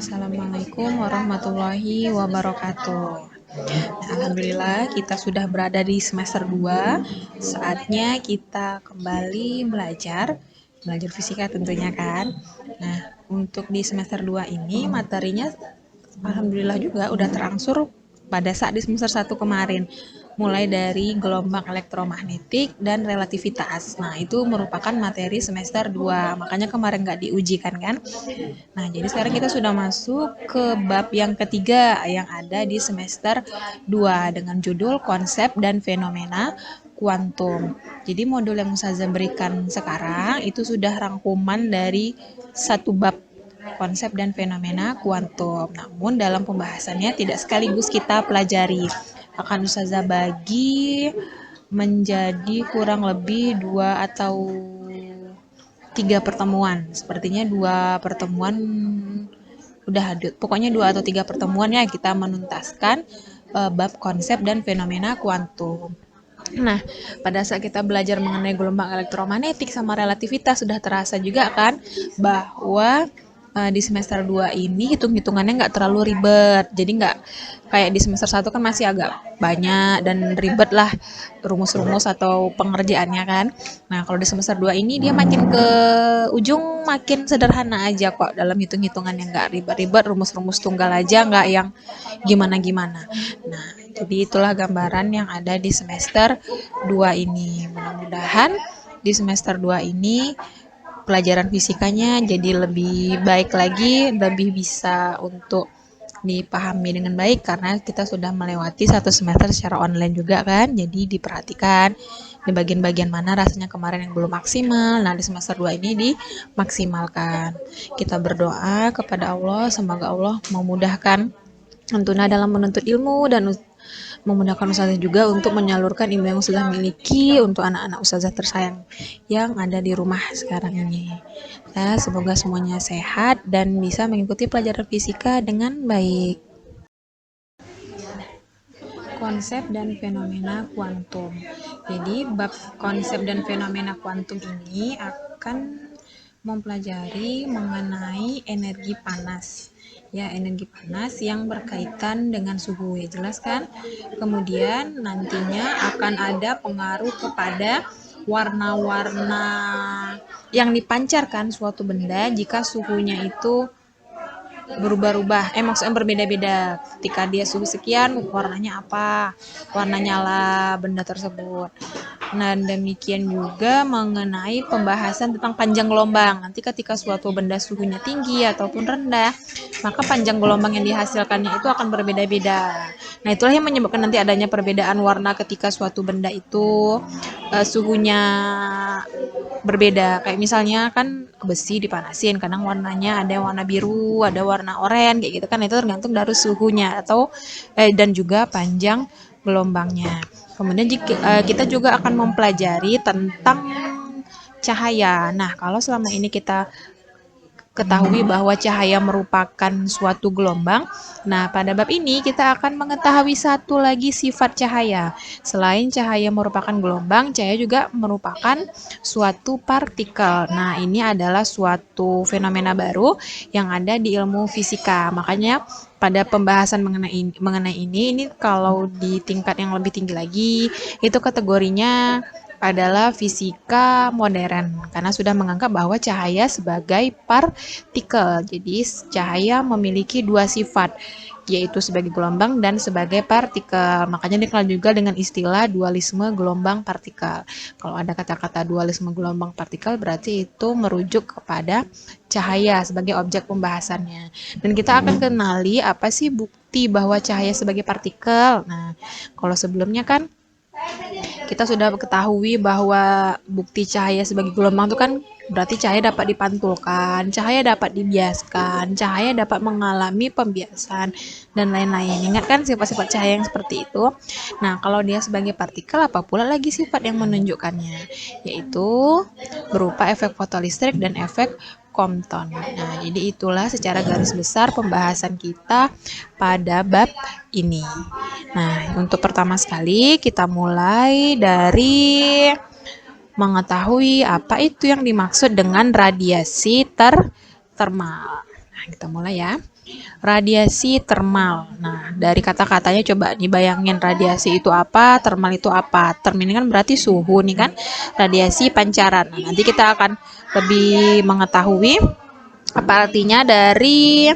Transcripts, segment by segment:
Assalamualaikum warahmatullahi wabarakatuh. Alhamdulillah kita sudah berada di semester 2. Saatnya kita kembali belajar fisika tentunya kan. Nah, untuk di semester 2 ini materinya alhamdulillah juga udah terangsur pada saat di semester 1 kemarin, mulai dari gelombang elektromagnetik dan relativitas. Nah, itu merupakan materi semester 2, makanya kemarin nggak diujikan kan. Nah, jadi sekarang kita sudah masuk ke bab yang ketiga yang ada di semester 2 dengan judul konsep dan fenomena kuantum. Jadi modul yang Ustazah berikan sekarang itu sudah rangkuman dari satu bab konsep dan fenomena kuantum. Namun dalam pembahasannya tidak sekaligus kita pelajari. Akan Ustazah bagi menjadi kurang lebih 2 atau 3 pertemuan. Sepertinya 2 pertemuan udah ada. Pokoknya 2 atau 3 pertemuan ya kita menuntaskan bab konsep dan fenomena kuantum. Nah, pada saat kita belajar mengenai gelombang elektromagnetik sama relativitas sudah terasa juga kan bahwa di semester 2 ini hitung-hitungannya nggak terlalu ribet. Jadi nggak kayak di semester 1 kan masih agak banyak dan ribet lah rumus-rumus atau pengerjaannya kan. Nah, kalau di semester 2 ini dia makin ke ujung makin sederhana aja kok dalam hitung-hitungan yang nggak ribet-ribet, rumus-rumus tunggal aja, nggak yang gimana-gimana. Nah, jadi itulah gambaran yang ada di semester 2 ini. Mudah-mudahan di semester 2 ini pelajaran fisikanya jadi lebih baik lagi, lebih bisa untuk dipahami dengan baik karena kita sudah melewati satu semester secara online juga kan. Jadi diperhatikan di bagian-bagian mana rasanya kemarin yang belum maksimal. Nah, di semester 2 ini dimaksimalkan. Kita berdoa kepada Allah, semoga Allah memudahkan tentunya dalam menuntut ilmu dan memudahkan ustazah juga untuk menyalurkan ilmu yang sudah miliki untuk anak-anak ustazah tersayang yang ada di rumah sekarang ini. Nah, semoga semuanya sehat dan bisa mengikuti pelajaran fisika dengan baik. Konsep dan fenomena kuantum. Jadi bab konsep dan fenomena kuantum ini akan mempelajari mengenai energi panas. Ya, energi panas yang berkaitan dengan suhu, ya jelas kan? Kemudian nantinya akan ada pengaruh kepada warna-warna yang dipancarkan suatu benda jika suhunya itu berubah-ubah, maksudnya berbeda-beda. Ketika dia suhu sekian, warnanya apa? Warna nyala benda tersebut. Nah, demikian juga mengenai pembahasan tentang panjang gelombang. Nanti ketika suatu benda suhunya tinggi ataupun rendah, maka panjang gelombang yang dihasilkannya itu akan berbeda-beda. Nah, itulah yang menyebabkan nanti adanya perbedaan warna ketika suatu benda itu suhunya berbeda. Kayak misalnya kan besi dipanasin, kadang warnanya ada warna biru, ada warna oranye kayak gitu kan, itu tergantung dari suhunya atau dan juga panjang gelombangnya. Kemudian kita juga akan mempelajari tentang cahaya. Nah, kalau selama ini kita ketahui bahwa cahaya merupakan suatu gelombang. Nah, pada bab ini kita akan mengetahui satu lagi sifat cahaya. Selain cahaya merupakan gelombang, cahaya juga merupakan suatu partikel. Nah, ini adalah suatu fenomena baru yang ada di ilmu fisika. Makanya pada pembahasan mengenai ini kalau di tingkat yang lebih tinggi lagi, itu kategorinya adalah fisika modern karena sudah menganggap bahwa cahaya sebagai partikel. Jadi cahaya memiliki dua sifat, yaitu sebagai gelombang dan sebagai partikel. Makanya dikenal juga dengan istilah dualisme gelombang partikel. Kalau ada kata-kata dualisme gelombang partikel berarti itu merujuk kepada cahaya sebagai objek pembahasannya. Dan kita akan kenali apa sih bukti bahwa cahaya sebagai partikel. Nah, kalau sebelumnya kan kita sudah ketahui bahwa bukti cahaya sebagai gelombang itu kan berarti cahaya dapat dipantulkan, cahaya dapat dibiaskan, cahaya dapat mengalami pembiasan, dan lain-lain. Ingat kan sifat-sifat cahaya yang seperti itu? Nah, kalau dia sebagai partikel, apa pula lagi sifat yang menunjukkannya? Yaitu berupa efek fotolistrik dan efek Compton. Nah, jadi itulah secara garis besar pembahasan kita pada bab ini. Nah, untuk pertama sekali kita mulai dari mengetahui apa itu yang dimaksud dengan radiasi termal. Nah, kita mulai ya. Radiasi termal. Nah, dari kata-katanya coba dibayangin radiasi itu apa, termal itu apa. Term ini kan berarti suhu nih kan. Radiasi pancaran. Nah, nanti kita akan lebih mengetahui apa artinya dari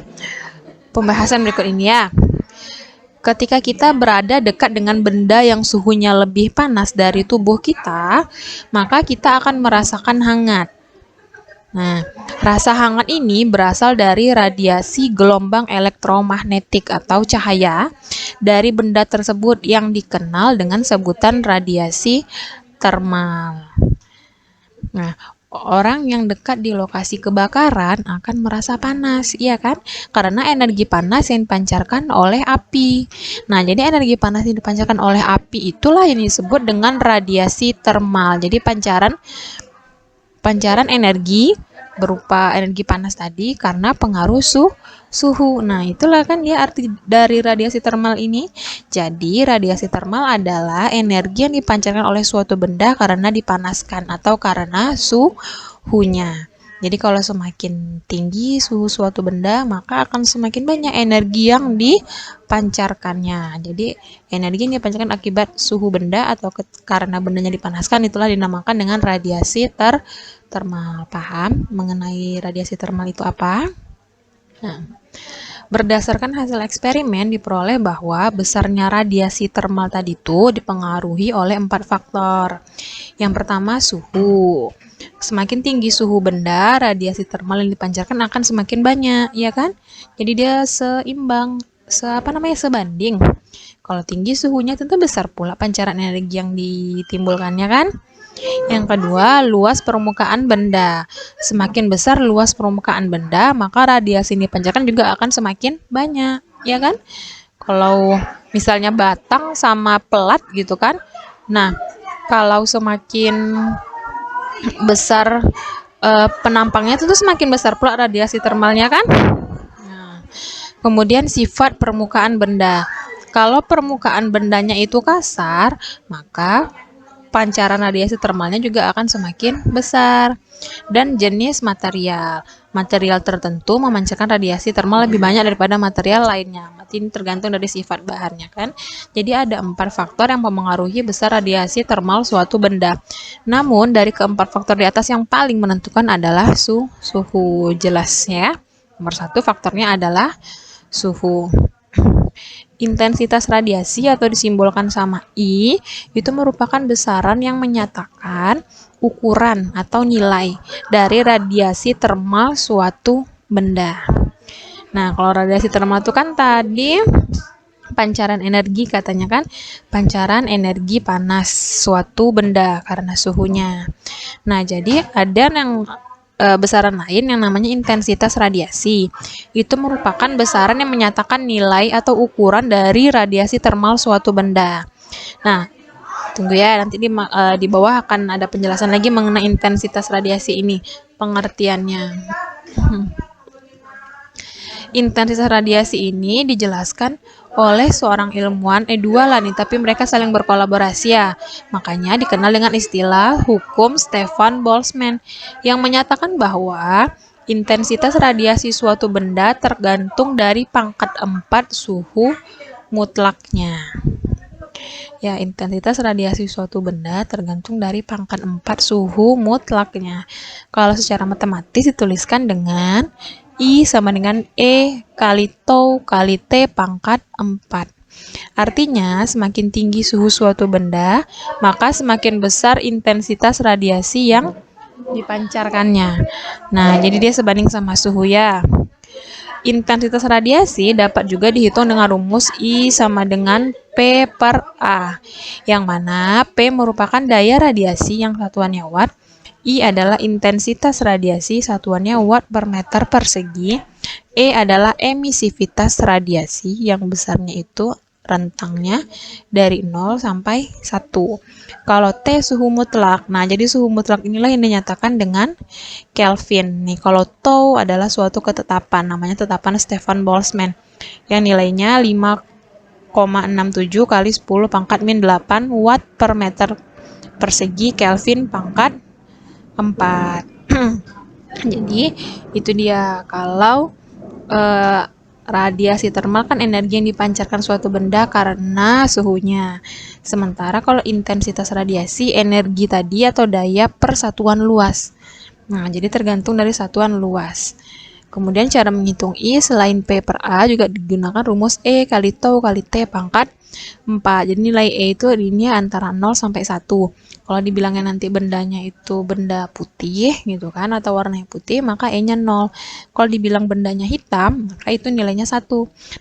pembahasan berikut ini ya. Ketika kita berada dekat dengan benda yang suhunya lebih panas dari tubuh kita, maka kita akan merasakan hangat. Nah, rasa hangat ini berasal dari radiasi gelombang elektromagnetik atau cahaya dari benda tersebut yang dikenal dengan sebutan radiasi termal. Nah, orang yang dekat di lokasi kebakaran akan merasa panas, iya kan? Karena energi panas yang dipancarkan oleh api. Nah, jadi energi panas yang dipancarkan oleh api itulah yang disebut dengan radiasi termal. Jadi pancaran energi berupa energi panas tadi karena pengaruh suhu. Nah, itulah kan dia arti dari radiasi termal ini. Jadi, radiasi termal adalah energi yang dipancarkan oleh suatu benda karena dipanaskan atau karena suhunya. Jadi, kalau semakin tinggi suhu suatu benda, maka akan semakin banyak energi yang dipancarkannya. Jadi, energi yang dipancarkan akibat suhu benda atau karena bendanya dipanaskan itulah dinamakan dengan radiasi termal. Paham mengenai radiasi termal itu apa? Nah, berdasarkan hasil eksperimen diperoleh bahwa besarnya radiasi termal tadi itu dipengaruhi oleh 4 faktor. Yang pertama suhu. Semakin tinggi suhu benda, radiasi termal yang dipancarkan akan semakin banyak, ya kan? Jadi dia seimbang, sebanding. Kalau tinggi suhunya tentu besar pula pancaran energi yang ditimbulkannya kan? Yang kedua, luas permukaan benda. Semakin besar luas permukaan benda, maka radiasi yang dipancarkan juga akan semakin banyak, ya kan? Kalau misalnya batang sama pelat gitu kan. Nah, kalau semakin besar penampangnya itu semakin besar pula radiasi termalnya kan? Nah, kemudian sifat permukaan benda. Kalau permukaan bendanya itu kasar, maka pancaran radiasi termalnya juga akan semakin besar. Dan jenis material. Material tertentu memancarkan radiasi termal lebih banyak daripada material lainnya. Ini tergantung dari sifat bahannya kan. Jadi ada 4 faktor yang mempengaruhi besar radiasi termal suatu benda. Namun dari keempat faktor di atas yang paling menentukan adalah suhu. Jelas ya. Nomor 1 faktornya adalah suhu. Intensitas radiasi atau disimbolkan sama I itu merupakan besaran yang menyatakan ukuran atau nilai dari radiasi termal suatu benda. Nah, kalau radiasi termal itu kan tadi pancaran energi katanya kan, pancaran energi panas suatu benda karena suhunya. Nah, jadi ada yang besaran lain yang namanya intensitas radiasi. Itu merupakan besaran yang menyatakan nilai atau ukuran dari radiasi termal suatu benda. Nah, tunggu ya, nanti di bawah akan ada penjelasan lagi mengenai intensitas radiasi ini, pengertiannya. Intensitas radiasi ini dijelaskan oleh seorang ilmuwan, dua lah nih, tapi mereka saling berkolaborasi ya. Makanya dikenal dengan istilah hukum Stefan Boltzmann yang menyatakan bahwa intensitas radiasi suatu benda tergantung dari pangkat 4 suhu mutlaknya. Ya, intensitas radiasi suatu benda tergantung dari pangkat 4 suhu mutlaknya. Kalau secara matematis dituliskan dengan I sama dengan E kali tau kali T pangkat 4. Artinya, semakin tinggi suhu suatu benda, maka semakin besar intensitas radiasi yang dipancarkannya. Nah, jadi dia sebanding sama suhu ya. Intensitas radiasi dapat juga dihitung dengan rumus I sama dengan P per A, yang mana P merupakan daya radiasi yang satuannya watt, I adalah intensitas radiasi satuannya watt per meter persegi, E adalah emisivitas radiasi yang besarnya itu rentangnya dari 0 sampai 1. Kalau T suhu mutlak, nah jadi suhu mutlak inilah yang dinyatakan dengan Kelvin. Nih, kalau tau adalah suatu ketetapan, namanya tetapan Stefan Boltzmann, yang nilainya 5,67 kali 10 pangkat min 8 watt per meter persegi Kelvin pangkat 4. Jadi itu dia kalau eh, radiasi termal kan energi yang dipancarkan suatu benda karena suhunya. Sementara kalau intensitas radiasi, energi tadi atau daya per satuan luas. Nah, jadi tergantung dari satuan luas. Kemudian cara menghitung I selain P per A juga digunakan rumus E kali tau kali T pangkat 4. Jadi nilai E itu ini antara 0 sampai 1. Kalau dibilangnya nanti bendanya itu benda putih gitu kan atau warnanya putih, maka E-nya 0. Kalau dibilang bendanya hitam, maka itu nilainya 1.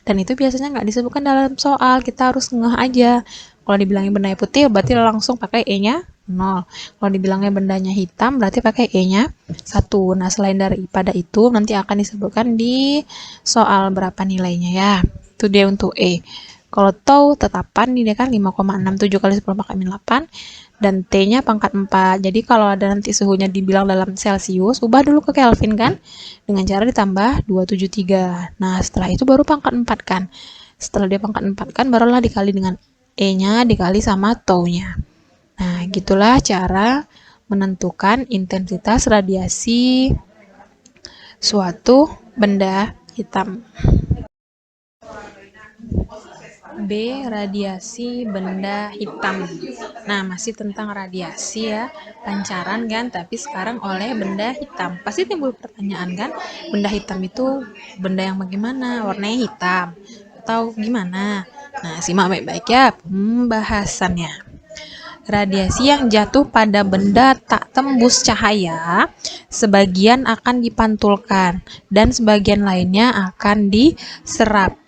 Dan itu biasanya nggak disebutkan dalam soal, kita harus ngeh aja. Kalau dibilangnya bendanya putih, berarti langsung pakai E-nya 0. Kalau dibilangnya bendanya hitam, berarti pakai E-nya 1. Nah, selain daripada itu, nanti akan disebutkan di soal berapa nilainya ya. Itu dia untuk E. Kalau tau tetapan ini kan 5,67 kali 10 pangkat min 8 dan T-nya pangkat 4. Jadi kalau ada nanti suhunya dibilang dalam Celcius, ubah dulu ke Kelvin kan dengan cara ditambah 273. Nah, setelah itu baru pangkat 4 kan. Setelah dia pangkat 4 kan barulah dikali dengan E-nya dikali sama tau-nya. Nah, gitulah cara menentukan intensitas radiasi suatu benda hitam. B. Radiasi benda hitam. Nah, masih tentang radiasi ya, pancaran kan, tapi sekarang oleh benda hitam. Pasti timbul pertanyaan kan, benda hitam itu benda yang bagaimana? Warnanya hitam atau gimana? Nah, simak baik-baik ya pembahasannya. Radiasi yang jatuh pada benda tak tembus cahaya, sebagian akan dipantulkan dan sebagian lainnya akan diserap.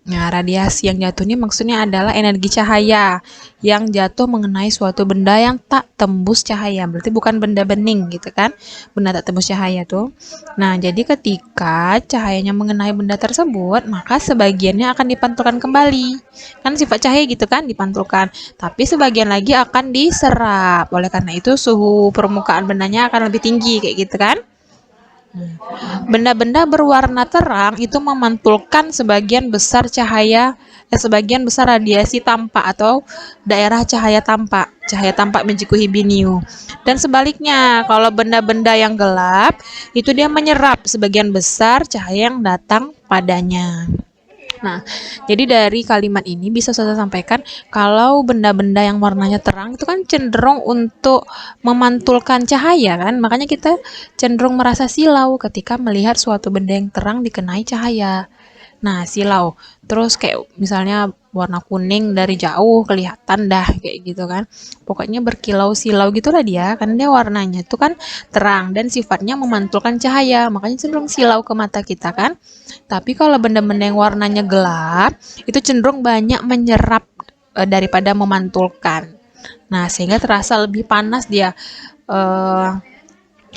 Nah, radiasi yang jatuh ini maksudnya adalah energi cahaya yang jatuh mengenai suatu benda yang tak tembus cahaya. Berarti bukan benda bening gitu kan, benda tak tembus cahaya tuh. Nah, jadi ketika cahayanya mengenai benda tersebut, maka sebagiannya akan dipantulkan kembali. Kan sifat cahaya gitu kan, dipantulkan. Tapi sebagian lagi akan diserap. Oleh karena itu suhu permukaan bendanya akan lebih tinggi kayak gitu kan. Benda-benda berwarna terang itu memantulkan sebagian besar sebagian besar radiasi tampak atau daerah cahaya tampak Menjiku Hibiniu. Dan sebaliknya, kalau benda-benda yang gelap itu dia menyerap sebagian besar cahaya yang datang padanya. Nah, jadi dari kalimat ini bisa saya sampaikan kalau benda-benda yang warnanya terang itu kan cenderung untuk memantulkan cahaya kan, makanya kita cenderung merasa silau ketika melihat suatu benda yang terang dikenai cahaya. Nah, silau. Terus kayak misalnya warna kuning dari jauh kelihatan dah kayak gitu kan. Pokoknya berkilau silau gitulah dia, karena dia warnanya itu kan terang dan sifatnya memantulkan cahaya, makanya cenderung silau ke mata kita kan. Tapi kalau benda-benda yang warnanya gelap, itu cenderung banyak menyerap daripada memantulkan. Nah, sehingga terasa lebih panas dia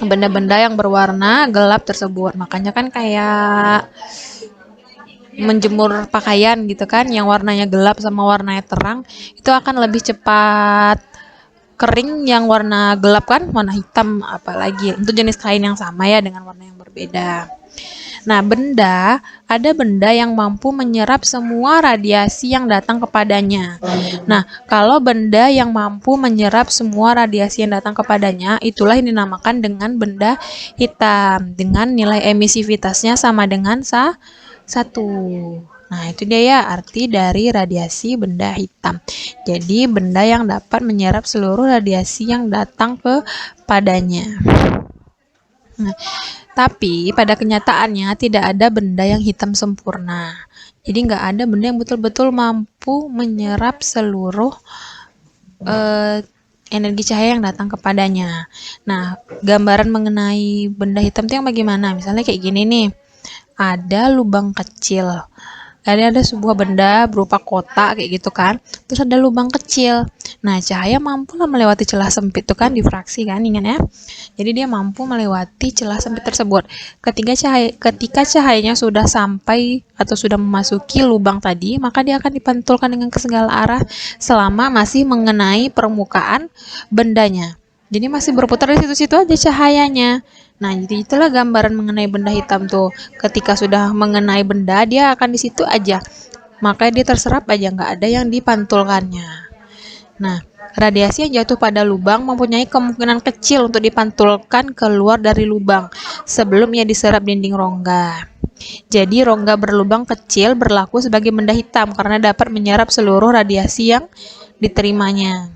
benda-benda yang berwarna gelap tersebut. Makanya kan kayak menjemur pakaian gitu kan, yang warnanya gelap sama warnanya terang itu akan lebih cepat kering yang warna gelap kan, warna hitam apalagi untuk jenis kain yang sama ya dengan warna yang berbeda. Nah, ada benda yang mampu menyerap semua radiasi yang datang kepadanya. Nah, kalau benda yang mampu menyerap semua radiasi yang datang kepadanya, itulah yang dinamakan dengan benda hitam, dengan nilai emisivitasnya sama dengan 1. Nah, itu dia ya arti dari radiasi benda hitam. Jadi, benda yang dapat menyerap seluruh radiasi yang datang kepadanya. Nah, tapi pada kenyataannya tidak ada benda yang hitam sempurna. Jadi nggak ada benda yang betul-betul mampu menyerap seluruh energi cahaya yang datang kepadanya. Nah, gambaran mengenai benda hitam itu yang bagaimana? Misalnya kayak gini nih, ada lubang kecil. Ada sebuah benda berupa kotak kayak gitu kan, terus ada lubang kecil. Nah, cahaya mampu lah melewati celah sempit itu kan, difraksi kan, ingat ya. Jadi dia mampu melewati celah sempit tersebut. Ketika cahayanya sudah sampai atau sudah memasuki lubang tadi, maka dia akan dipantulkan dengan ke segala arah selama masih mengenai permukaan bendanya. Jadi masih berputar di situ-situ aja cahayanya. Nah, jadi itulah gambaran mengenai benda hitam tuh. Ketika sudah mengenai benda, dia akan di situ aja. Makanya dia terserap aja, nggak ada yang dipantulkannya. Nah, Radiasi yang jatuh pada lubang mempunyai kemungkinan kecil untuk dipantulkan keluar dari lubang sebelum ia diserap dinding rongga. Jadi rongga berlubang kecil berlaku sebagai benda hitam karena dapat menyerap seluruh radiasi yang diterimanya.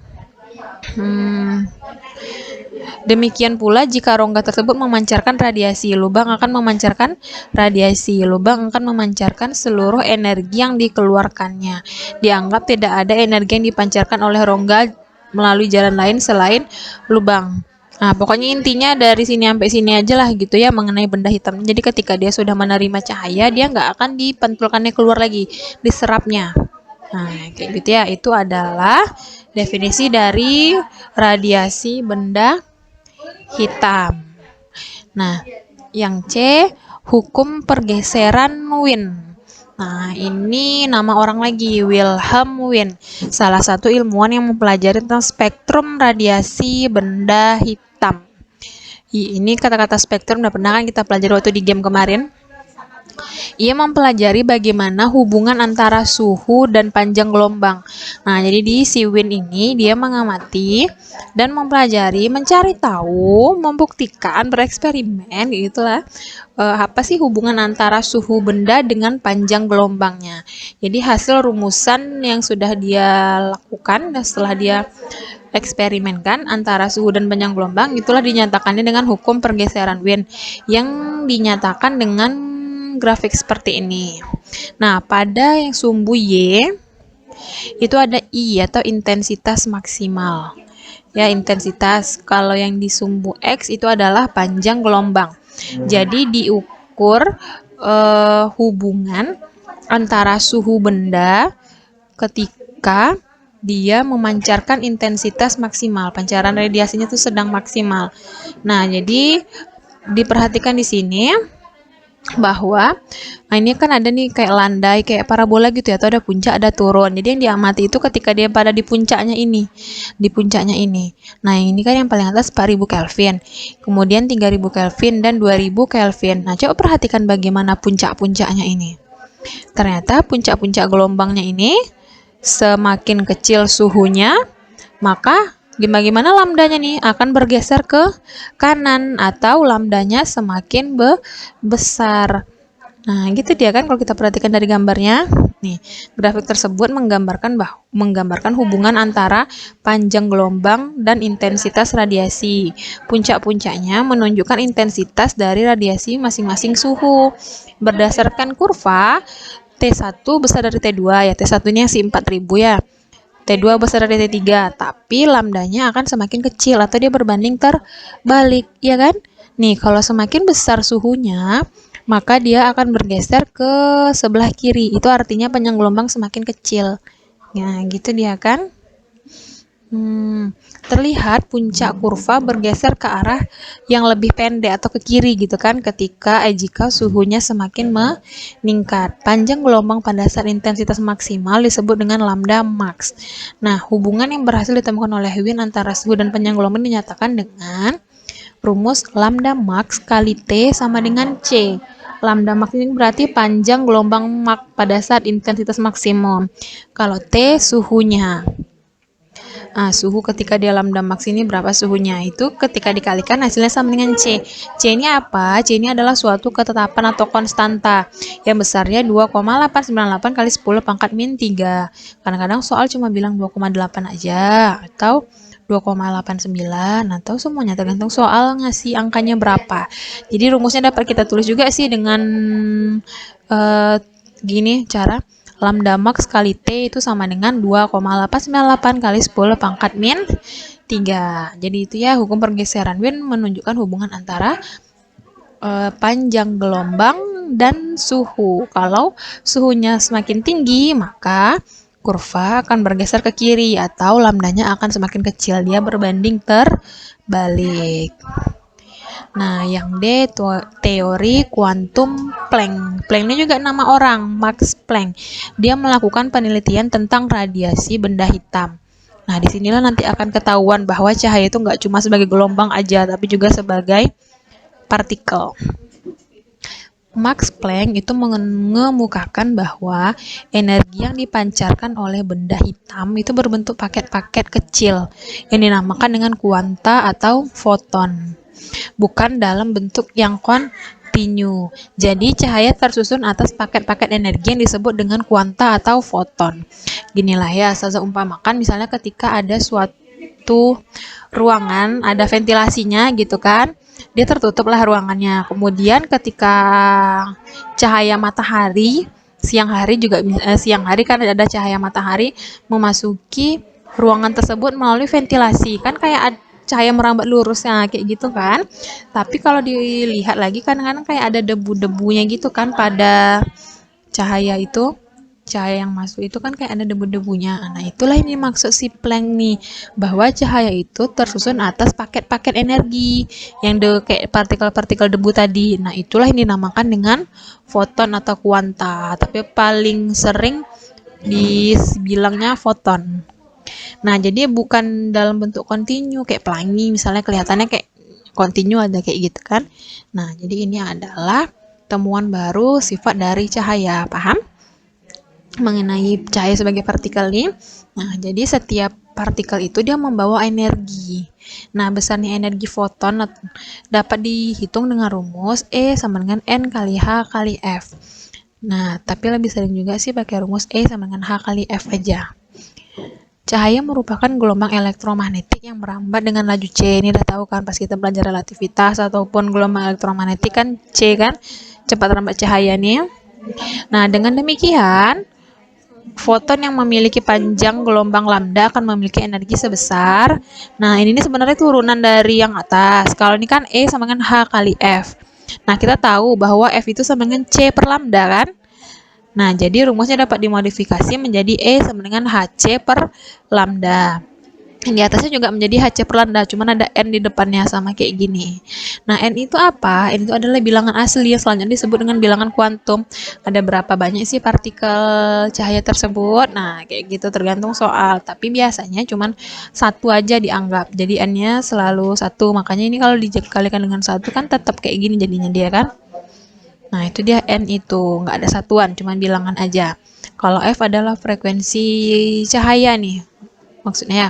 Demikian pula jika rongga tersebut memancarkan radiasi, lubang akan memancarkan radiasi. Lubang akan memancarkan seluruh energi yang dikeluarkannya. Dianggap tidak ada energi yang dipancarkan oleh rongga melalui jalan lain selain lubang. Nah, pokoknya intinya dari sini sampai sini aja lah gitu ya mengenai benda hitam. Jadi ketika dia sudah menerima cahaya, dia nggak akan dipantulkannya keluar lagi, diserapnya. Nah, kayak gitu ya. Itu adalah definisi dari radiasi benda hitam. Nah, yang C, hukum pergeseran Wien. Nah, ini nama orang lagi, Wilhelm Wien, salah satu ilmuwan yang mempelajari tentang spektrum radiasi benda hitam. Ini kata-kata spektrum udah pernah kan kita pelajari waktu di game kemarin. Ia mempelajari bagaimana hubungan antara suhu dan panjang gelombang. Nah, jadi di si Wien ini dia mengamati dan mempelajari, mencari tahu, membuktikan, bereksperimen gitulah. Apa sih hubungan antara suhu benda dengan panjang gelombangnya. Jadi hasil rumusan yang sudah dia lakukan setelah dia eksperimenkan antara suhu dan panjang gelombang, itulah dinyatakannya dengan hukum pergeseran Wien yang dinyatakan dengan grafik seperti ini. Nah, pada yang sumbu Y itu ada I atau intensitas maksimal. Ya, intensitas. Kalau yang di sumbu X itu adalah panjang gelombang. Jadi diukur hubungan antara suhu benda ketika dia memancarkan intensitas maksimal. Pancaran radiasinya itu sedang maksimal. Nah, jadi diperhatikan di sini bahwa ini kan ada nih kayak landai, kayak parabola gitu ya, atau ada puncak, ada turun. Jadi yang diamati itu ketika dia pada di puncaknya ini. Nah, ini kan yang paling atas 4000 Kelvin. Kemudian 3000 Kelvin dan 2000 Kelvin. Nah, coba perhatikan bagaimana puncak-puncaknya ini. Ternyata puncak-puncak gelombangnya ini semakin kecil suhunya, maka bagaimana lambdanya nih akan bergeser ke kanan atau lambdanya semakin besar. Nah, gitu dia kan kalau kita perhatikan dari gambarnya. Nih, grafik tersebut menggambarkan hubungan antara panjang gelombang dan intensitas radiasi. Puncak-puncaknya menunjukkan intensitas dari radiasi masing-masing suhu. Berdasarkan kurva T1 besar dari T2 ya. T1 ini yang si 4000 ya. T2 besar dari T3, tapi lambdanya akan semakin kecil atau dia berbanding terbalik, ya kan? Nih, kalau semakin besar suhunya, maka dia akan bergeser ke sebelah kiri. Itu artinya panjang gelombang semakin kecil. Ya, gitu dia kan? Terlihat puncak kurva bergeser ke arah yang lebih pendek atau ke kiri gitu kan jika suhunya semakin meningkat. Panjang gelombang pada saat intensitas maksimal disebut dengan lambda max. Nah, hubungan yang berhasil ditemukan oleh Wien antara suhu dan panjang gelombang dinyatakan dengan rumus lambda max kali T sama dengan C. Lambda max ini berarti panjang gelombang pada saat intensitas maksimum. Kalau T suhunya. Nah, suhu ketika di lambda max ini berapa suhunya? Itu ketika dikalikan hasilnya sama dengan C. C ini apa? C ini adalah suatu ketetapan atau konstanta yang besarnya 2,898 kali 10 pangkat min 3. Kadang-kadang soal cuma bilang 2,8 aja atau 2,89 atau semuanya tergantung soal ngasih angkanya berapa. Jadi rumusnya dapat kita tulis juga sih dengan gini cara. Lambda max kali T itu sama dengan 2,898 kali 10 pangkat min 3. Jadi itu ya hukum pergeseran Wien menunjukkan hubungan antara panjang gelombang dan suhu. Kalau suhunya semakin tinggi, maka kurva akan bergeser ke kiri atau lambdanya akan semakin kecil. Dia berbanding terbalik. Nah, yang D teori kuantum Planck. Planck ini juga nama orang, Max Planck. Dia melakukan penelitian tentang radiasi benda hitam. Nah, disinilah nanti akan ketahuan bahwa cahaya itu nggak cuma sebagai gelombang aja, tapi juga sebagai partikel. Max Planck itu mengemukakan bahwa energi yang dipancarkan oleh benda hitam itu berbentuk paket-paket kecil yang dinamakan dengan kuanta atau foton, bukan dalam bentuk yang kontinu. Jadi cahaya tersusun atas paket-paket energi yang disebut dengan kuanta atau foton. Ginilah ya, saya umpamakan misalnya ketika ada suatu ruangan, ada ventilasinya gitu kan, dia tertutuplah ruangannya. Kemudian ketika cahaya matahari, siang hari kan ada cahaya matahari memasuki ruangan tersebut melalui ventilasi, kan kayak cahaya merambat lurus ya kayak gitu kan. Tapi kalau dilihat lagi kadang-kadang kayak ada debu-debunya gitu kan pada cahaya itu. Cahaya yang masuk itu kan kayak ada debu-debunya. Nah, itulah yang dimaksud si Planck nih, bahwa cahaya itu tersusun atas paket-paket energi yang kayak partikel-partikel debu tadi. Nah, itulah yang dinamakan dengan foton atau kuanta, tapi paling sering dibilangnya foton. Nah, jadi bukan dalam bentuk kontinu kayak pelangi misalnya kelihatannya kayak kontinu ada kayak gitu kan. Nah, jadi ini adalah temuan baru sifat dari cahaya. Paham? Mengenai cahaya sebagai partikel nih. Nah, jadi setiap partikel itu dia membawa energi. Nah, besarnya energi foton dapat dihitung dengan rumus E sama dengan N kali H kali F. Nah, tapi lebih sering juga sih pakai rumus E sama dengan H kali F aja. Cahaya merupakan gelombang elektromagnetik yang merambat dengan laju C. Ini udah tahu kan pas kita belajar relativitas ataupun gelombang elektromagnetik kan C kan, cepat rambat cahaya nih. Nah, dengan demikian foton yang memiliki panjang gelombang lambda akan memiliki energi sebesar. Nah, ini sebenarnya turunan dari yang atas. Kalau ini kan E sama dengan H kali F. Nah, kita tahu bahwa F itu sama dengan C per lambda kan? Nah, jadi rumusnya dapat dimodifikasi menjadi E sama dengan HC per lambda. Di atasnya juga menjadi HC per lambda, cuman ada N di depannya sama kayak gini. Nah, N itu apa? N itu adalah bilangan asli yang selanjutnya disebut dengan bilangan kuantum. Ada berapa banyak sih partikel cahaya tersebut? Nah, kayak gitu tergantung soal. Tapi biasanya cuman satu aja dianggap. Jadi N-nya selalu satu. Makanya ini kalau dikalikan dengan satu kan tetap kayak gini jadinya dia kan. Nah, itu dia N itu. Nggak ada satuan, cuman bilangan aja. Kalau F adalah frekuensi cahaya nih. Maksudnya ya,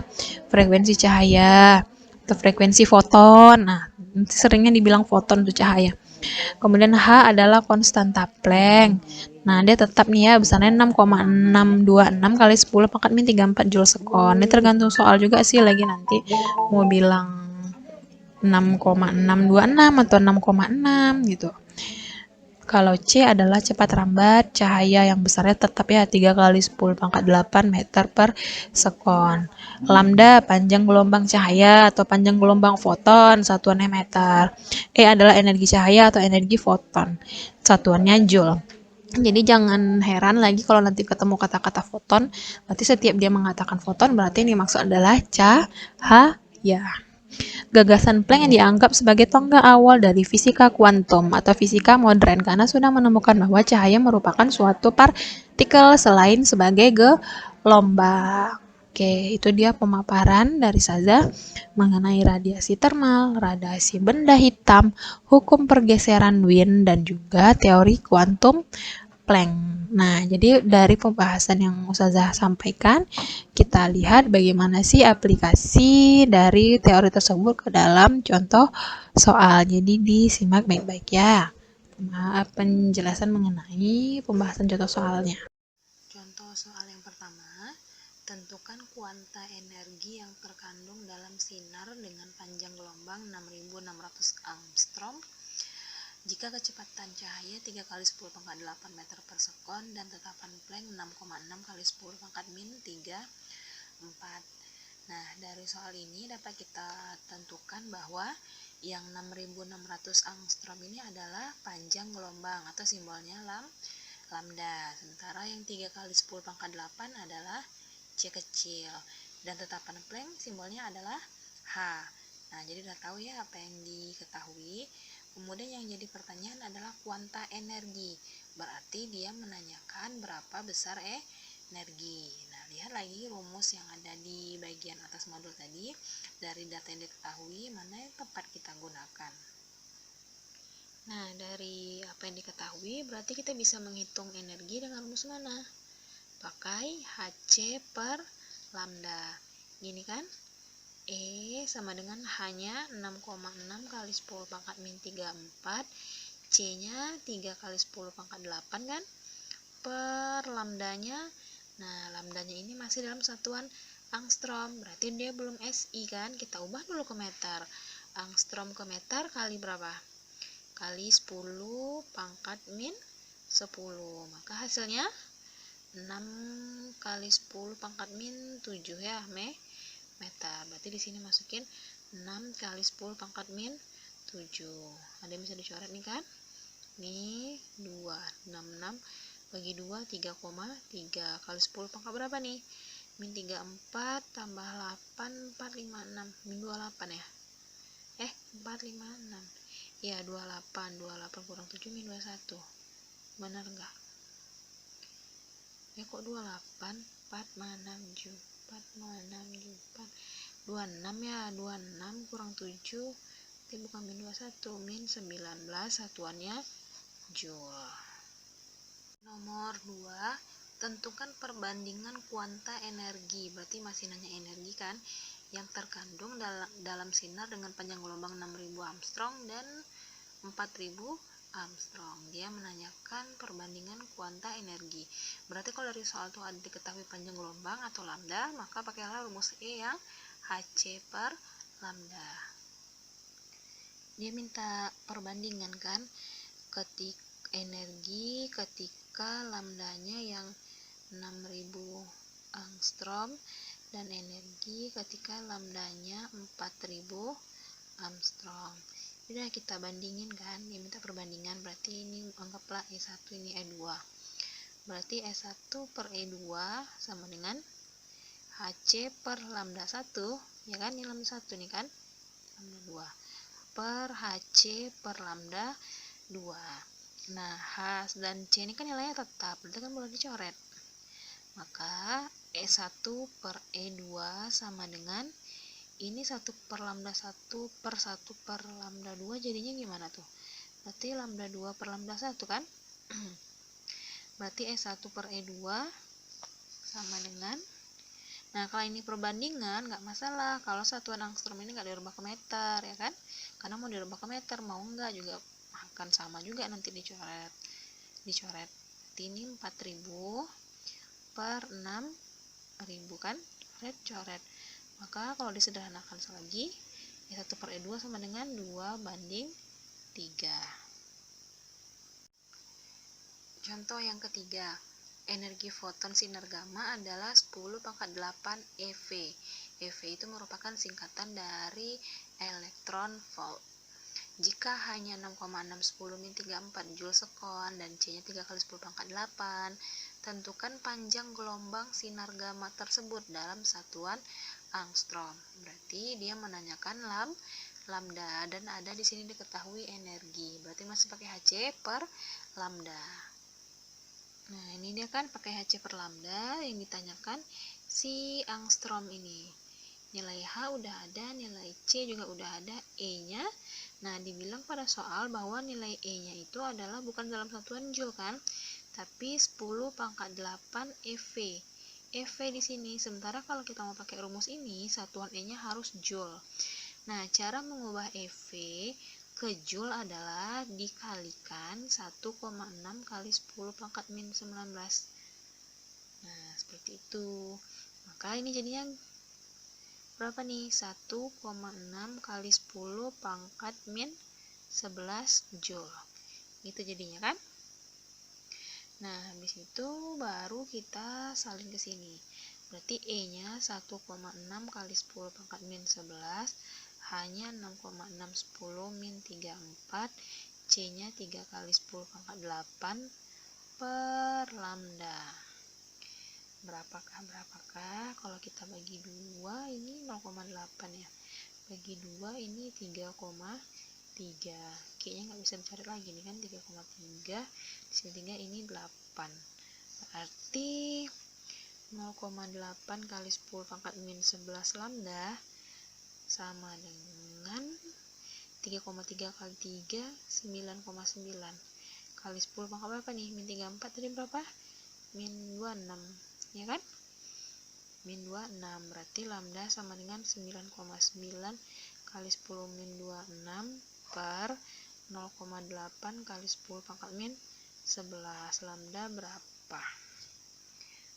frekuensi cahaya atau frekuensi foton. Nah, seringnya dibilang foton itu cahaya. Kemudian H adalah konstanta Planck. Nah, dia tetap nih ya, besarnya 6,626 kali 10 pangkat min 34 Joule sekon. Ini tergantung soal juga sih lagi nanti mau bilang 6,626 atau 6,6 gitu. Kalau C adalah cepat rambat cahaya yang besarnya tetap ya 3 kali 10 pangkat 8 meter per sekon. Lambda panjang gelombang cahaya atau panjang gelombang foton, satuannya meter. E adalah energi cahaya atau energi foton, satuannya joule. Jadi jangan heran lagi kalau nanti ketemu kata-kata foton, berarti setiap dia mengatakan foton berarti yang dimaksud adalah cahaya. Gagasan Planck yang dianggap sebagai tonggak awal dari fisika kuantum atau fisika modern karena sudah menemukan bahwa cahaya merupakan suatu partikel selain sebagai gelombang. Oke, itu dia pemaparan dari Saza mengenai radiasi termal, radiasi benda hitam, hukum pergeseran Wien, dan juga teori kuantum Planck. Nah, jadi dari pembahasan yang Ustazah sampaikan, kita lihat bagaimana sih aplikasi dari teori tersebut ke dalam contoh soal. Jadi disimak baik-baik ya. Penjelasan mengenai pembahasan contoh soalnya. Contoh soal yang pertama, tentukan kuanta energi yang terkandung dalam sinar dengan panjang gelombang 6600 angstrom jika kecepatan cahaya 3 kali 10 pangkat 8 meter per sekon dan tetapan Planck 6,6 kali 10 pangkat min 3, 4. Nah, dari soal ini dapat kita tentukan bahwa yang 6600 angstrom ini adalah panjang gelombang atau simbolnya lambda. Sementara yang 3 kali 10 pangkat 8 adalah C kecil. Dan tetapan Planck simbolnya adalah H. Nah, jadi udah tahu ya apa yang diketahui. Kemudian yang jadi pertanyaan adalah kuanta energi. Berarti dia menanyakan berapa besar energi. Nah, lihat lagi rumus yang ada di bagian atas modul tadi. Dari data yang diketahui, mana yang tepat kita gunakan. Nah, dari apa apa yang diketahui, berarti kita bisa menghitung energi dengan rumus mana? Pakai Hc per lambda. Gini kan? E sama dengan hanya 6,6 kali 10 pangkat min 34, C-nya 3 kali 10 pangkat 8 kan? Per lambdanya, nah lambdanya ini masih dalam satuan angstrom, berarti dia belum SI kan? Kita ubah dulu ke meter. Angstrom ke meter kali berapa? Kali 10 pangkat min 10. Maka hasilnya 6 kali 10 pangkat min 7 ya, meter. Berarti di sini masukin 6 kali 10 pangkat min 7. Ada yang bisa dicoret nih kan? Nih 2, 66 bagi 2, 3,3 kali 10 pangkat berapa nih? Min 34 tambah 8, 456, min 28 ya? 456. Ya 28 kurang 7 min 21. Benar enggak? Kok 28? 4 mana 7? 4 mana 4? 26 ya, 26 kurang 7. Itu bukan min 21, min 19, satuannya joule. Nomor 2, tentukan perbandingan kuanta energi. Berarti masih nanya energi kan? Yang terkandung dalam sinar dengan panjang gelombang 6000 Armstrong dan 4000 Armstrong. Dia menanyakan perbandingan kuanta energi. Berarti kalau dari soal itu ada diketahui panjang gelombang atau lambda, maka pakailah rumus E yang Hc per lambda. Dia minta perbandingan kan, energi ketika lambdanya yang 6000 Armstrong dan energi ketika lambdanya 4000 Armstrong. Udah kita bandingin kan, dia minta perbandingan, berarti ini anggaplah E1 ini E2. Berarti E1 per E2 sama dengan Hc per lambda 1, ya kan? Ini lambda 1 nih kan? Lambda 2 per Hc per lambda 2. Nah, H dan C ini kan nilainya tetap, berarti kan boleh dicoret. Maka E1 per E2 sama dengan ini 1 per lambda 1 per 1 per lambda 2, jadinya gimana tuh? Berarti lambda 2 per lambda 1 kan? Berarti E1 per E2 sama dengan, nah kalau ini perbandingan nggak masalah kalau satuan angstrom ini nggak dirubah ke meter ya kan? Karena mau dirubah ke meter mau nggak juga akan sama juga nanti dicoret. Ini 4000 per 6000 kan? Coret. Maka kalau disederhanakan lagi, E1 per E2 sama dengan 2 banding 3. Contoh yang ketiga, energi foton sinar gamma adalah 10 pangkat 8 eV. eV itu merupakan singkatan dari elektron volt. Jika hanya 6,610 min 34 joule sekon dan C-nya 3 kali 10 pangkat 8, tentukan panjang gelombang sinar gamma tersebut dalam satuan angstrom. Berarti dia menanyakan lambda dan ada di sini diketahui energi. Berarti masih pakai Hc per lambda. Nah, ini dia kan pakai Hc per lambda yang ditanyakan si angstrom ini. Nilai H udah ada, nilai C juga udah ada, E-nya. Nah, dibilang pada soal bahwa nilai E-nya itu adalah bukan dalam satuan joule kan, tapi 10 pangkat 8 eV. eV di sini. Sementara kalau kita mau pakai rumus ini, satuan E-nya harus joule. Nah, cara mengubah EV ke joule adalah dikalikan 1,6 kali 10 pangkat min 19. Nah, seperti itu. Maka ini jadinya berapa nih? 1,6 kali 10 pangkat min 11 joule. Gitu jadinya kan? Nah, habis itu baru kita salin ke sini. Berarti E-nya 1,6 kali 10 pangkat min 11 hanya 6,610 min 34, C-nya 3 kali 10 pangkat 8 per lambda. Berapakah? Kalau kita bagi 2 ini 0,8 ya. Bagi 2 ini 3,3. Q-nya nggak bisa dicari lagi nih kan, 3,3. Di sini 3 ini 8. Berarti 0,8 kali 10 pangkat min 11 lambda sama dengan 3,3 kali 3, 9,9. kali 10 pangkat berapa nih? Min 34 tadi berapa? Min 26, ya kan? Min 26, berarti lambda sama dengan 9,9 kali 10 min 26 per 0,8 kali 10 pangkat min 11. Lambda berapa?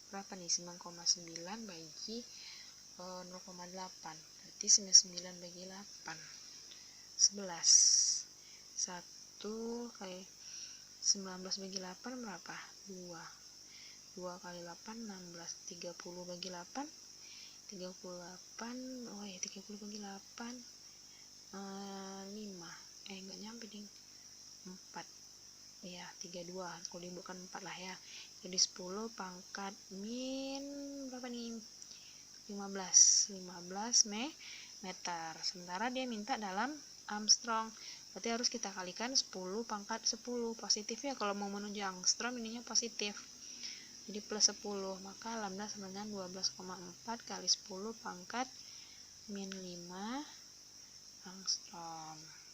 Berapa nih? 9,9 bagi 0,8, berarti 99 bagi 8, 11. 1 kali 19 bagi 8 berapa? 2 kali 8 16, 30 bagi 8 38, oh ya 30 bagi 8 5, enggak nyampe ding, 4 ya, 32, kalau dibuatkan 4 lah ya, jadi 10 pangkat min berapa nih? 15 meter. Sementara dia minta dalam Armstrong, berarti harus kita kalikan 10 pangkat 10. Positifnya kalau mau menuju Armstrong ininya positif, jadi plus 10, maka lambda sama dengan 12,4 kali 10 pangkat min 5 Armstrong.